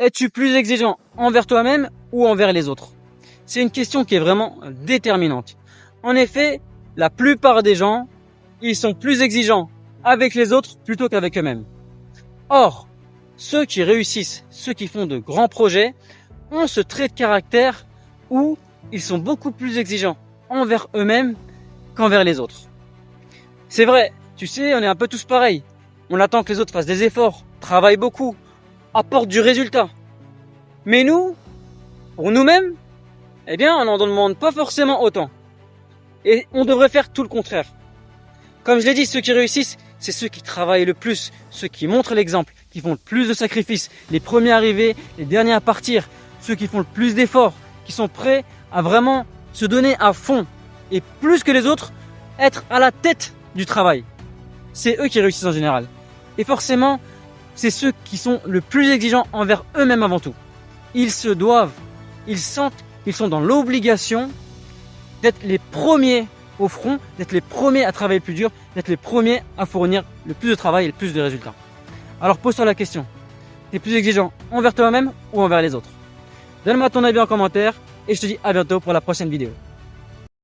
Es-tu plus exigeant envers toi-même ou envers les autres? C'est une question qui est vraiment déterminante. En effet, la plupart des gens, ils sont plus exigeants avec les autres plutôt qu'avec eux-mêmes. Or, ceux qui réussissent, ceux qui font de grands projets, ont ce trait de caractère où ils sont beaucoup plus exigeants envers eux-mêmes qu'envers les autres. C'est vrai, tu sais, on est un peu tous pareils. On attend que les autres fassent des efforts, travaillent beaucoup, apportent du résultat. Mais nous, pour nous-mêmes, eh bien, on n'en demande pas forcément autant. Et on devrait faire tout le contraire. Comme je l'ai dit, ceux qui réussissent, c'est ceux qui travaillent le plus, ceux qui montrent l'exemple, qui font le plus de sacrifices, les premiers arrivés, les derniers à partir, ceux qui font le plus d'efforts, qui sont prêts à vraiment se donner à fond et plus que les autres, être à la tête du travail. C'est eux qui réussissent en général. Et forcément, c'est ceux qui sont le plus exigeants envers eux-mêmes avant tout. Ils se doivent, ils sentent qu'ils sont dans l'obligation d'être les premiers au front, d'être les premiers à travailler le plus dur, d'être les premiers à fournir le plus de travail et le plus de résultats. Alors pose-toi la question, t'es plus exigeant envers toi-même ou envers les autres? Donne-moi ton avis en commentaire et je te dis à bientôt pour la prochaine vidéo.